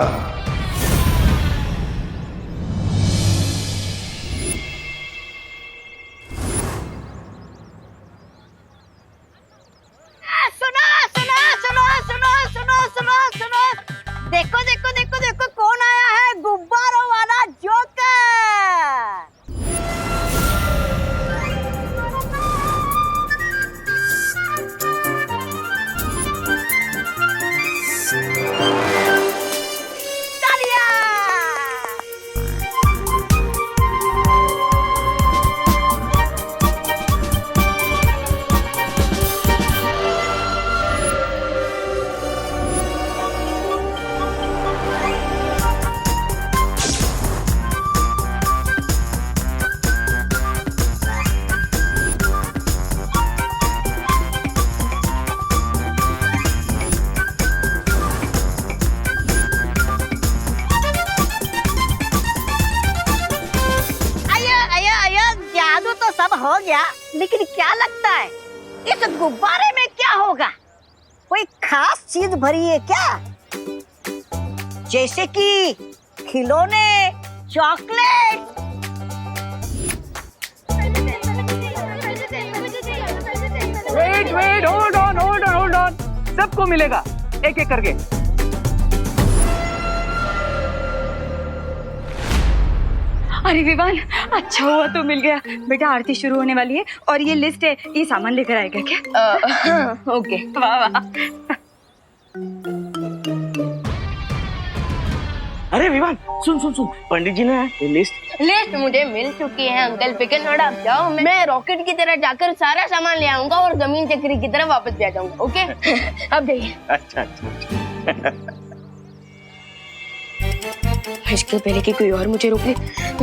सुनो सुनो सुनो सुनो सुनो सुनो सुनो, देखो देखो देखो देखो कौन आया है, गुब्बारों वाला जोकर। हो गया, लेकिन क्या लगता है इस गुब्बारे में क्या होगा? कोई खास चीज भरी है क्या? जैसे कि खिलौने, चॉकलेट? Wait, hold on. सबको मिलेगा एक एक करके। अरे विवान, अच्छा हुआ तो मिल गया। बेटा आरती शुरू होने वाली है और ये लिस्ट है, ये सामान लेकर आएगा क्या? ओके। वाह वाह। अरे विवान, सुन सुन सुन, पंडित जी ने ये लिस्ट मुझे मिल चुकी है अंकल, फिक्र न आप जाओ। मैं रॉकेट की तरह जाकर सारा सामान ले आऊंगा और जमीन चक्री की तरह वापस भी आ जाऊंगा। ओके अब जाइए। अच्छा। इसके पहले कि कोई और मुझे रोक ले।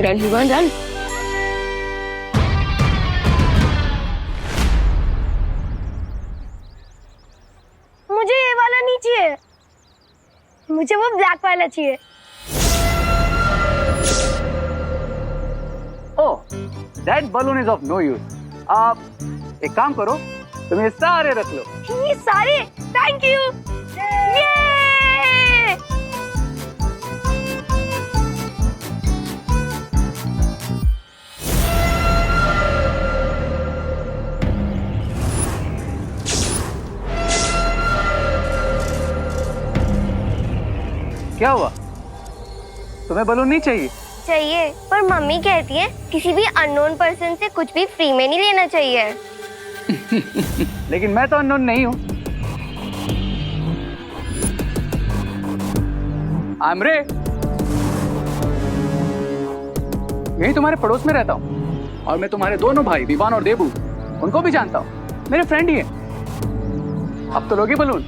Run Vivaan run. मुझे ये वाला नहीं चाहिए, मुझे वो ब्लैक वाला चाहिए। ओह, that balloon is of no use. आप एक काम करो, तुम ये सारे रख लो। ये सारे? Thank you. ये क्या हुआ? तुम्हें बलून नहीं चाहिए? चाहिए, पर मम्मी कहती है किसी भी अननोन पर्सन से कुछ भी फ्री में नहीं लेना चाहिए। लेकिन मैं तो अननोन नहीं हूँ। आमरे, यही तुम्हारे पड़ोस में रहता हूँ और मैं तुम्हारे दोनों भाई विवान और देबू उनको भी जानता हूँ, मेरे फ्रेंड ही है। अब तो लोगे बलून।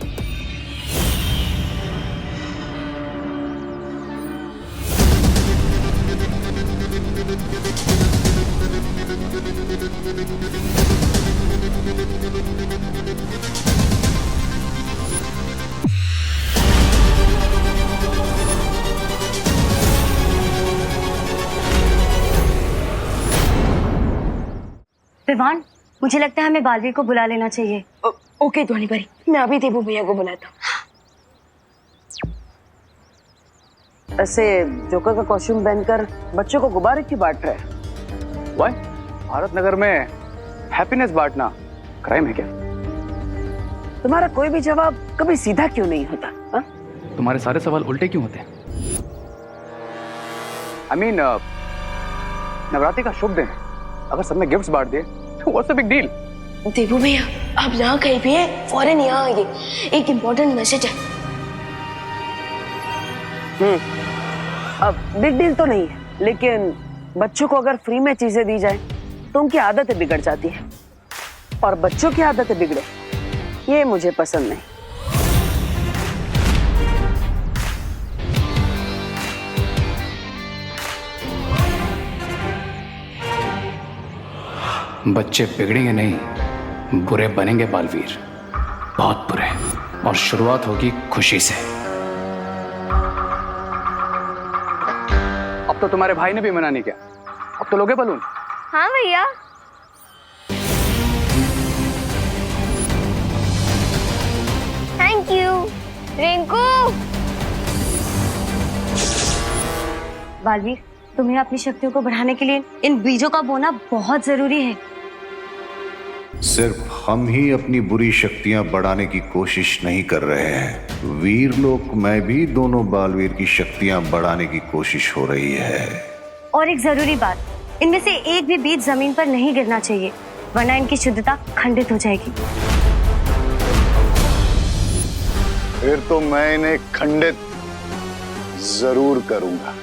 विवान, मुझे लगता है हमें बालवीर को बुला लेना चाहिए। ओके ध्वनि परी, मैं अभी देबू भैया को बुलाता हूँ। ऐसे जोकर का कॉस्ट्यूम पहनकर बच्चों को गुब्बारे क्यों बांट रहे हैं? वाई? भारत नगर में हैप्पीनेस बांटना क्राइम है क्या? तुम्हारा कोई भी जवाब कभी सीधा क्यों नहीं होता? हा? तुम्हारे सारे सवाल उल्टे क्यों होते हैं? I mean, नवरात्रि का शुभ दिन है, अगर सबने गिफ्ट्स बांट दिए तो व्हाट्स द बिग डील? देबू भैया, आप जहाँ कहीं भी हैं, फौरन यहाँ आइए, एक इम्पोर्टेंट मैसेज है। अब बिग डील तो नहीं है, लेकिन बच्चों को अगर फ्री में चीजें दी जाए तो उनकी आदतें बिगड़ जाती है, और बच्चों की आदतें बिगड़े ये मुझे पसंद नहीं। बच्चे बिगड़ेंगे नहीं, बुरे बनेंगे बालवीर, बहुत बुरे। और शुरुआत होगी खुशी से। अब तो तुम्हारे भाई ने भी मना नहीं किया, अब तो लोगे बलून। हाँ भैया। Thank you Rinku. बालवीर, तुम्हें अपनी शक्तियों को बढ़ाने के लिए इन बीजों का बोना बहुत जरूरी है। सिर्फ हम ही अपनी बुरी शक्तियां बढ़ाने की कोशिश नहीं कर रहे हैं, वीर लोक में भी दोनों बालवीर की शक्तियां बढ़ाने की कोशिश हो रही है। और एक जरूरी बात, इनमें से एक भी बीज जमीन पर नहीं गिरना चाहिए, वरना इनकी शुद्धता खंडित हो जाएगी। फिर तो मैं इन्हें खंडित जरूर करूंगा।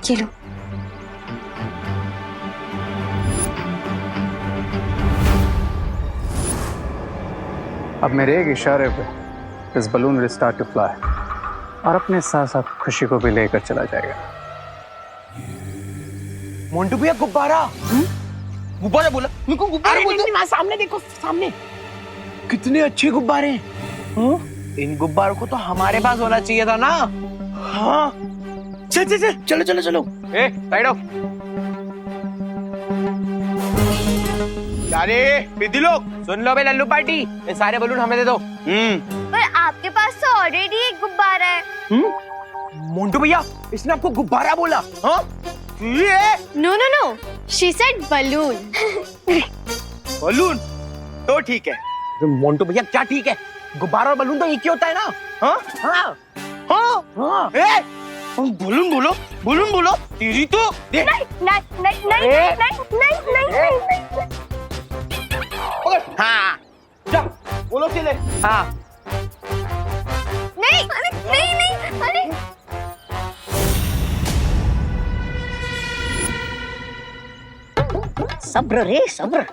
ये लो। अब मेरे एक इशारे पे इस balloon will start to fly और अपने साथ साथ खुशी को भी लेकर चला जाएगा। मोंटू भैया, गुब्बारा। गुब्बारा बोला? मेरे को गुब्बारा बोलते। सामने देखो, सामने कितने अच्छे गुब्बारे हैं। इन गुब्बारों को तो हमारे पास होना चाहिए था ना। हाँ, चल चल चल, चलो चलो चलो। ए, साइड ऑफ। अरे विधि लोग, सुन लो बे लल्लू पार्टी, ये सारे बलून हमें दे दो। पर आपके पास तो ऑलरेडी एक गुब्बारा है। मोंटू भैया, इसने आपको गुब्बारा बोला? हाँ? ये no no no, she said balloon. Balloon तो ठीक है। मोंटू भैया, क्या ठीक है? गुब्बारा और बलून तो एक ही होता है ना? हाँ हाँ हाँ हाँ। ए, बलून बोलो, बलून बोलो, तेरी तो नहीं नहीं नहीं नहीं नहीं नहीं नहीं नहीं। हाँ, जा बोलो चले। हाँ, नहीं नहीं नहीं, अरे सब्र रे सब्र,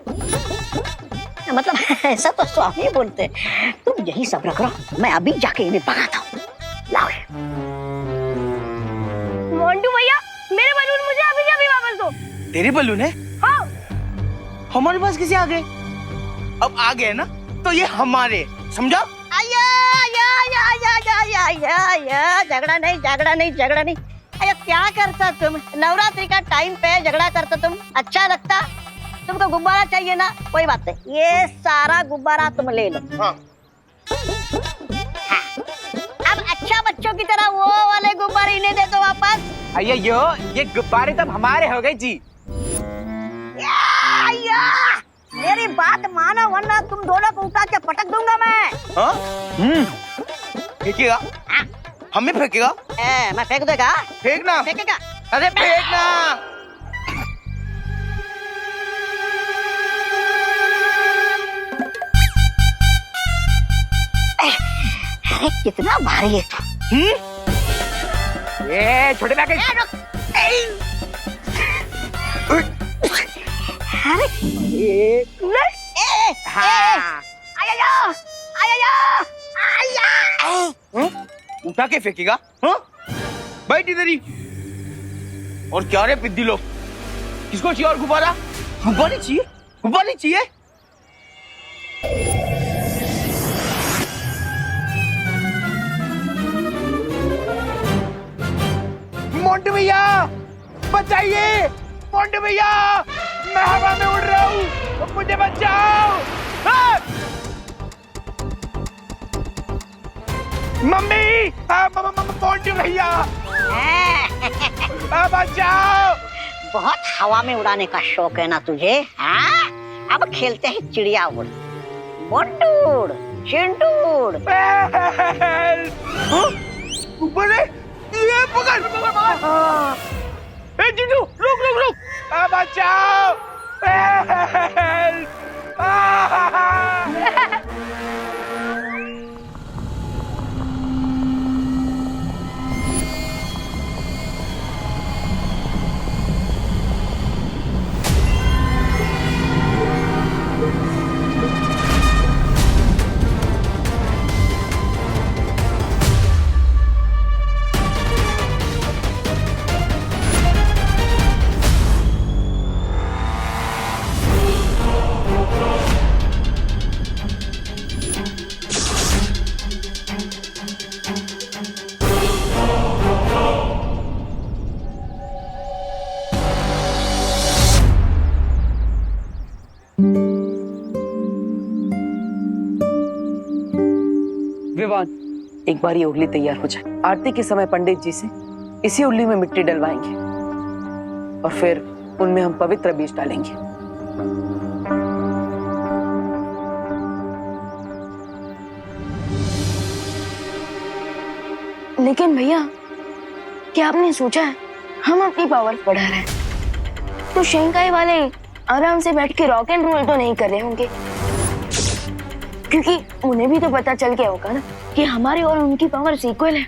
मतलब ऐसा तो स्वामी बोलते, तुम यही सब्र करो, मैं अभी जाके इन्हें भगाता हूँ। लाओ। मोंटू भैया, मेरे बलून मुझे अभी के अभी वापस दो। तेरे बलून है? हाँ। हमारे पास कैसे आ गए? अब आ गए ना तो ये हमारे, समझा? आया आया आया आया आया आया आया, झगड़ा नहीं झगड़ा नहीं झगड़ा नहीं। अरे क्या करता तुम, नवरात्रि का टाइम पे झगड़ा करता तुम, अच्छा लगता? तुमको गुब्बारा चाहिए ना, कोई बात नहीं, ये सारा गुब्बारा तुम ले लो। हाँ। हाँ। अब अच्छा बच्चों की तरह वो वाले गुब्बारे इन्हें दे दो वापस। अయ్యో ये गुब्बारे तब हमारे हो गए जी। या, मेरी बात मानो वरना तुम दोनों को उठा के पटक दूंगा मैं। हाँ? देखिएगा। हमें फेंकेगा? मैं फेंक देगा? फेंकना। फेंकेगा? अरे फेंकना। अरे कितना भारी है तू। ये छोटे बैग उठा के फेंकेगा? हाँ? बैठ इधर ही। और क्या रे पिद्दी लोग, किसको चाहिए और गुब्बारा? गुब्बारे चाहिए? गुब्बारे चाहिए? मोंटू भैया बचाइए, मोंटू भैया मैं हवा में उड़ रहा हूँ, मुझे बचाओ। हाँ! मम्मी, मोंटू भैया बचाओ। बहुत हवा में उड़ाने का शौक है ना तुझे? हाँ? अब खेलते हैं चिड़िया उड़, मोंटू उड़, चिंटू उड़। ऊपर ये पकड़ पकड़। ए चिंटू रुक रुक रुक, बचाओ। विवान, एक बार ये उर्ली तैयार हो जाए, आरती के समय पंडित जी से इसी उर्ली में मिट्टी डलवाएंगे और फिर उनमें हम पवित्र बीज डालेंगे। लेकिन भैया, क्या आपने सोचा है हम अपनी पावर बढ़ा रहे हैं तो शंकाई वाले आराम से बैठ के रॉक एंड रोल तो नहीं कर रहे होंगे, क्योंकि उन्हें भी तो पता चल गया होगा ना कि हमारी और उनकी पावर इक्वल है।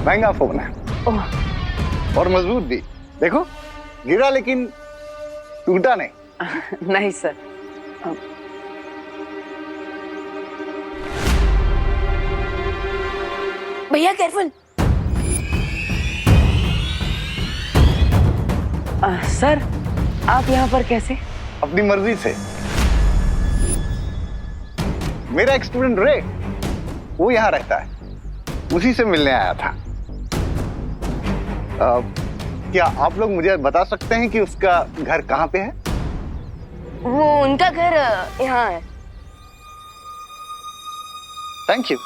महंगा फोन है और मजबूत भी। देखो गिरा लेकिन टूटा नहीं। नहीं सर। भैया केयरफुल। सर आप यहाँ पर कैसे? अपनी मर्जी से। मेरा एक स्टूडेंट रे, वो यहाँ रहता है, उसी से मिलने आया था। क्या आप लोग मुझे बता सकते हैं कि उसका घर कहाँ पे है? वो उनका घर यहाँ है। Thank you.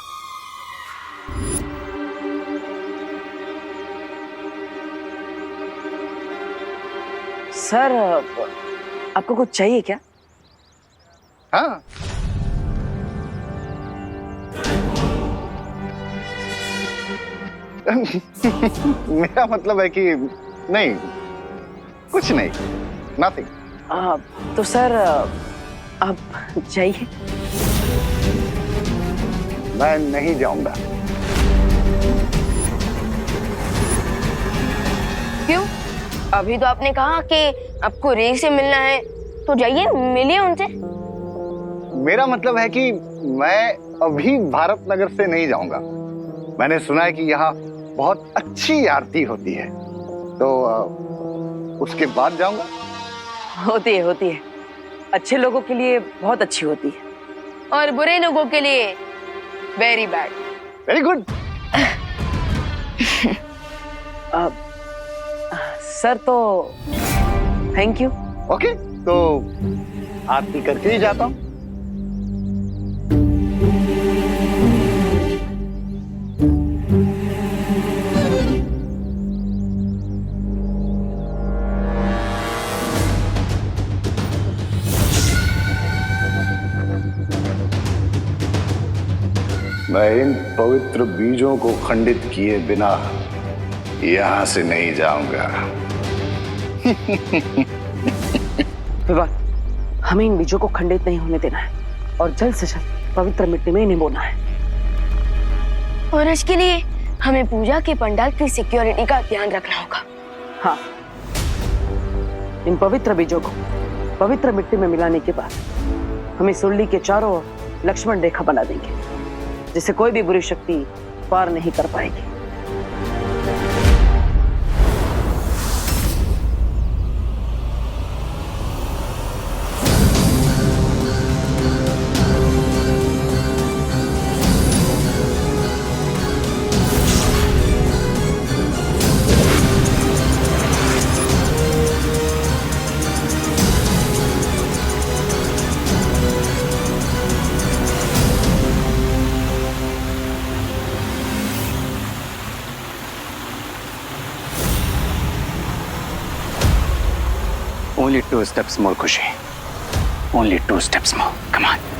सर आपको कुछ चाहिए क्या? हाँ, मेरा मतलब है कि नहीं, कुछ नहीं, नथिंग। तो सर आप जाइए। मैं नहीं जाऊंगा। क्यों? अभी तो आपने कहा कि आपको रे से मिलना है, तो जाइए मिलिए उनसे। मेरा मतलब है कि मैं अभी भारत नगर से नहीं जाऊंगा। मैंने सुना है कि यहाँ बहुत अच्छी आरती होती है, तो उसके बाद जाऊंगा। होती है। अच्छे लोगों के लिए बहुत अच्छी होती है, और बुरे लोगों के लिए very bad. Very good. Sir तो थैंक यू। ओके, तो आरती करके ही जाता हूँ। मैं इन पवित्र बीजों को खंडित किए बिना यहां से नहीं जाऊंगा। विवान, हमें इन बीजों को खंडित नहीं होने देना है और जल्द से जल्द पवित्र मिट्टी में इन्हें बोना है। और इसके लिए हमें पूजा के पंडाल की सिक्योरिटी का ध्यान रखना होगा। हाँ, इन पवित्र बीजों को पवित्र मिट्टी में मिलाने के बाद हमें सुरली के चारों ओर लक्ष्मण रेखा बना देंगे, जिसे कोई भी बुरी शक्ति पार नहीं कर पाएगी। Only 2 steps more, Kushi. Only 2 steps more. Come on.